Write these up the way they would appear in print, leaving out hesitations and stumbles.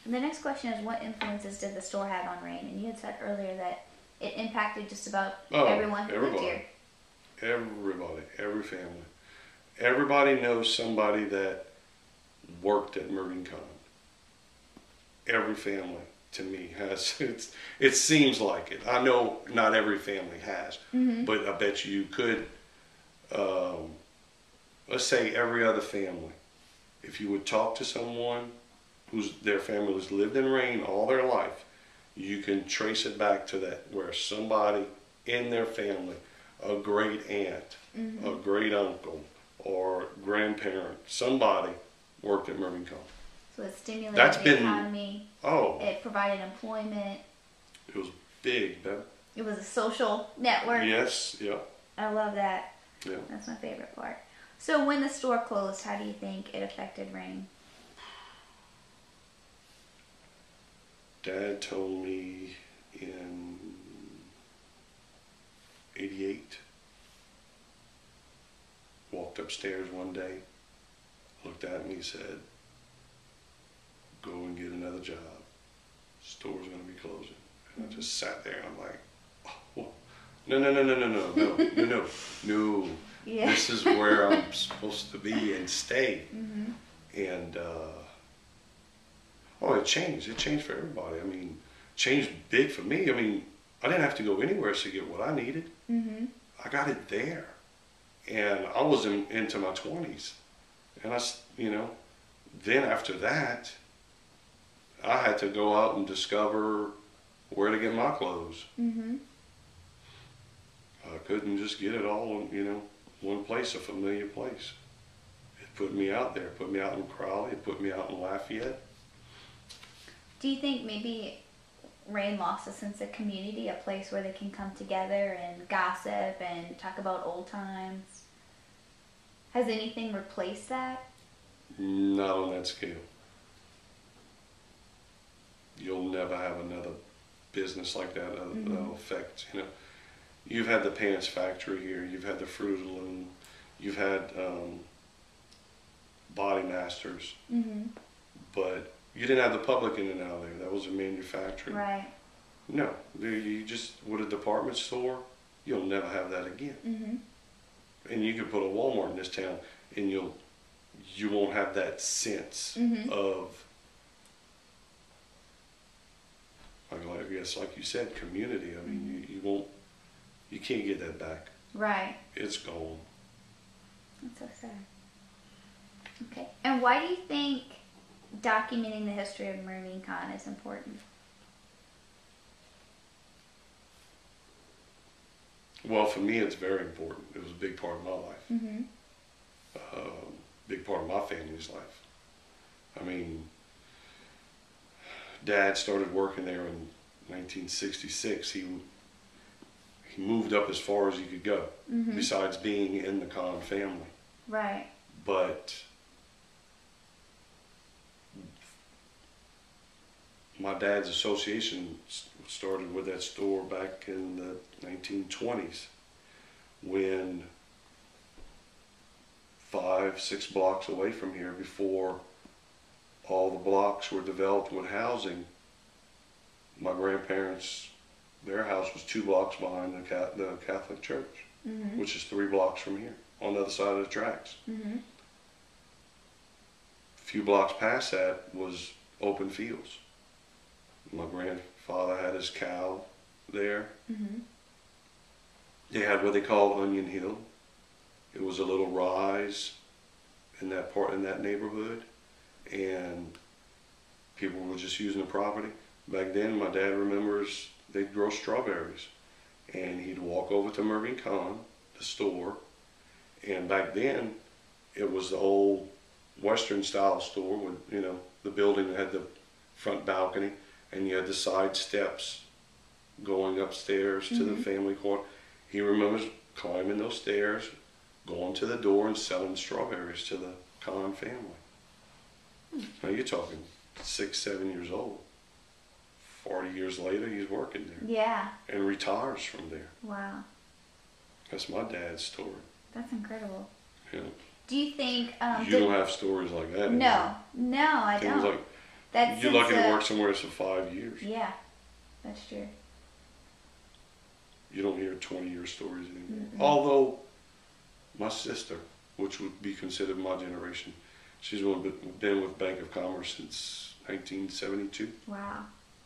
And the next question is, what influences did the store have on Rain? And you had said earlier that it impacted just about everyone who lived here. Everybody, every family. Everybody knows somebody that worked at Mervyn Con. Every family, to me, has. It seems like it. I know not every family has, but I bet you could. Let's say every other family. If you would talk to someone their family has lived in Rain all their life, you can trace it back to that, where somebody in their family, a great aunt, a great uncle, or grandparent, somebody worked at Mervyn Con. So it stimulated the economy. Oh. It provided employment. It was big, Beth. It was a social network. Yes, yeah. I love that. Yeah. That's my favorite part. So when the store closed, how do you think it affected Rain? Dad told me in '88, walked upstairs one day, looked at me, said, go and get another job. Store's going to be closing. And I just sat there and I'm like, oh, no. Yeah. This is where I'm supposed to be and stay. And, it changed. It changed for everybody. I mean, changed big for me. I mean, I didn't have to go anywhere to get what I needed. I got it there. And I was into my 20s. And then after that, I had to go out and discover where to get my clothes. I couldn't just get it all in, one place, a familiar place. It put me out there. It put me out in Crowley. It put me out in Lafayette. Do you think maybe Rain lost a sense of community, a place where they can come together and gossip and talk about old times? Has anything replaced that? Not on that scale. You'll never have another business like that that'll affect, You've had the Pants Factory here, you've had the Fruit Loom, you've had Body Masters, but you didn't have the public in and out there. That was a manufacturing. Right. No, you just, with a department store, you'll never have that again. And you could put a Walmart in this town and you won't have that sense of, I guess, like you said, community. I mean, you can't get that back. Right. It's gone. That's so sad. Okay. And why do you think documenting the history of Mervyn Con is important? Well, for me, it's very important. It was a big part of my life. Big part of my family's life. I mean, Dad started working there in 1966. He moved up as far as he could go, besides being in the Con family. Right. But my dad's association started with that store back in the 1920s, when 5-6 blocks away from here, before all the blocks were developed with housing, my grandparents, their house was 2 blocks behind the Catholic Church, which is 3 blocks from here, on the other side of the tracks. A few blocks past that was open fields. My grandfather had his cow there. They had what they call Onion Hill. It was a little rise in that neighborhood, and people were just using the property. Back then, my dad remembers they'd grow strawberries, and he'd walk over to Mervyn Con, the store, and back then it was the old Western style store with, the building that had the front balcony, and you had the side steps going upstairs to the family court. He remembers climbing those stairs, going to the door and selling strawberries to the Con family. Now you're talking 6, 7 years old. 40 years later, he's working there. Yeah. And retires from there. Wow. That's my dad's story. That's incredible. Yeah. Do you think... you don't have stories like that No. No, I don't. Like, That's You're since, lucky to work somewhere for 5 years. Yeah, that's true. You don't hear 20-year stories anymore. Mm-mm. Although my sister, which would be considered my generation, she's been with Bank of Commerce since 1972. Wow.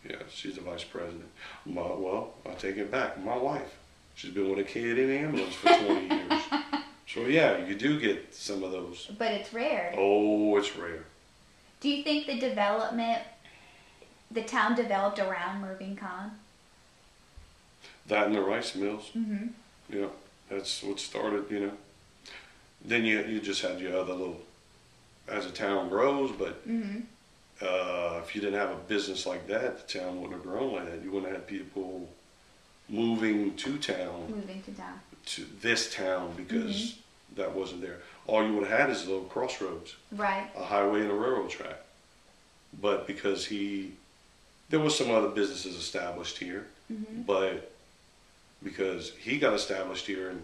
Yeah, she's the vice president. Well, I take it back. My wife, she's been with a kid in the ambulance for 20 years. So yeah, you do get some of those. But it's rare. Oh, it's rare. Do you think the town developed around Mervyn Khan? That and the rice mills. Mm-hmm. Yeah, that's what started, Then you just had your other little, as a town grows, but Mm-hmm. if you didn't have a business like that, the town wouldn't have grown like that. You wouldn't have had people moving to town, to this town, because that wasn't there. All you would have had is a little crossroads, Right. a highway and a railroad track. But because there was some other businesses established here, Mm-hmm. but because he got established here and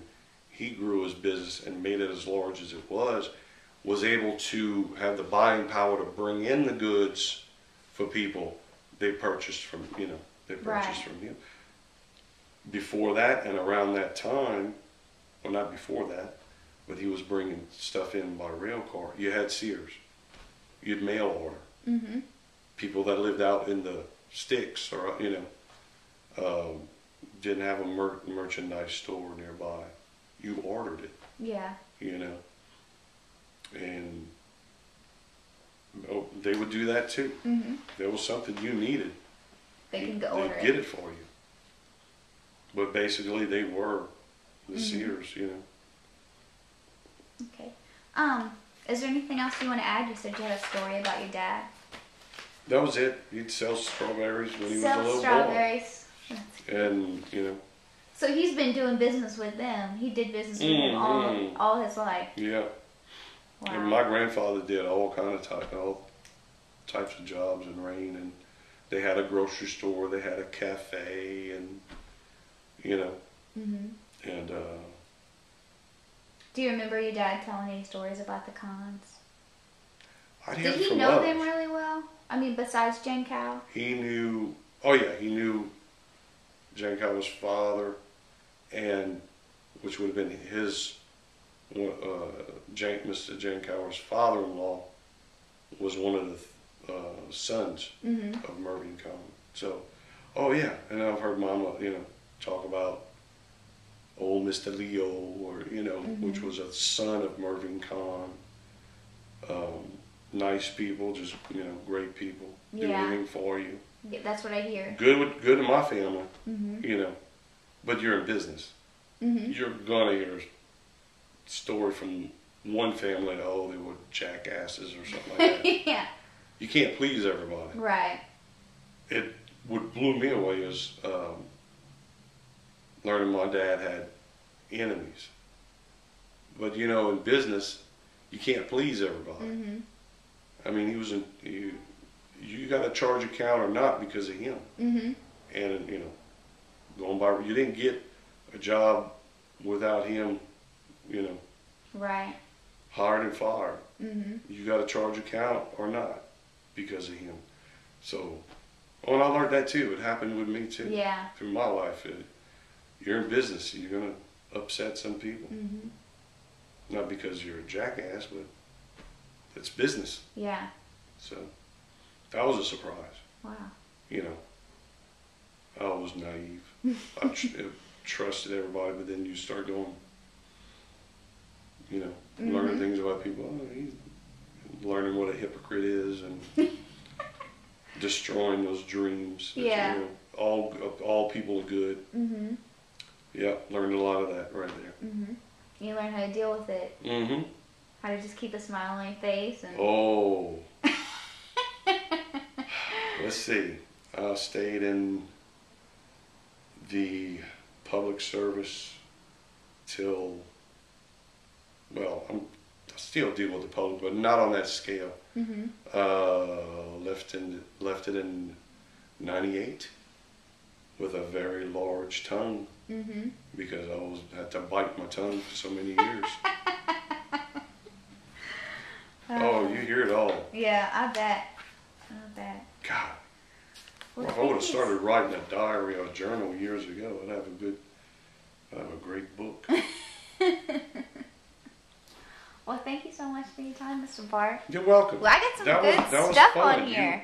he grew his business and made it as large as it was able to have the buying power to bring in the goods for people they purchased from, Right. from him. Before that and around that time, well, not before that, but he was bringing stuff in by rail car. You had Sears. You'd mail order. Mm-hmm. People that lived out in the sticks or, didn't have a merchandise store nearby. You ordered it, Yeah. and they would do that too. Mm-hmm. If there was something you needed, They can go order they'd it. get it for you. But basically, they were the Mm-hmm. Sears, Okay. Is there anything else you want to add? You said you had a story about your dad. That was it. He'd sell strawberries when he was a Sell little strawberries. boy. And, So he's been doing business with them. He did business with them Mhm. all his life. yeah. Wow. And my grandfather did all types of jobs in Rain, and they had a grocery store, they had a cafe, and Mm-hmm. and Do you remember your dad telling any stories about the Khans? I'd hear Did it he from know others. them really well? I mean, besides Jen Cow? He knew. Oh yeah, he knew Jan Cow's father, and which would have been his. Mr. Jan Cow's father-in-law was one of the sons Mm-hmm. of Mervyn Khan. So, oh yeah, and I've heard Mama, talk about old Mr. Leo, or which was a son of Mervyn Khan. Nice people, just great people, do Yeah. anything for you. Yeah, that's what I hear. Good in my family, Mm-hmm. but you're in business. Mm-hmm. You're gonna hear a story from one family that they were jackasses or something like that. Yeah. You can't please everybody. Right. What blew me away is learning my dad had enemies. But in business, you can't please everybody. Mm-hmm. I mean, you got to charge account or not because of him. Mm-hmm. And going by, you didn't get a job without him, Right. hired and fired. Mm-hmm. You got to charge account or not because of him. So, and I learned that too. It happened with me too. Yeah. Through my life, you're in business. You're gonna upset some people, Mm-hmm. not because you're a jackass, but it's business. Yeah. So that was a surprise. Wow. I was naive. I trusted everybody, but then you start going, learning things about people. Learning what a hypocrite is, and destroying those dreams. that, Yeah. all people are good. Mm-hmm. Yeah, learned a lot of that right there. Mm-hmm. You learn how to deal with it. Mm-hmm. How to just keep a smile on your face and. Oh. Let's see. I stayed in the public service till, well, I still deal with the public, but not on that scale. Mm-hmm. Left it in '98 with a very large tongue Mm-hmm. because I had to bite my tongue for so many years. Oh, you hear it all. Yeah, I bet. I bet. God, Well, if I would have thank you. started writing a diary or a journal years ago, I'd have a great book. Well, thank you so much for your time, Mr. Bart. You're welcome. Well, I got some That good was stuff fun. on here.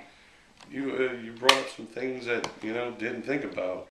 You brought up some things that didn't think about.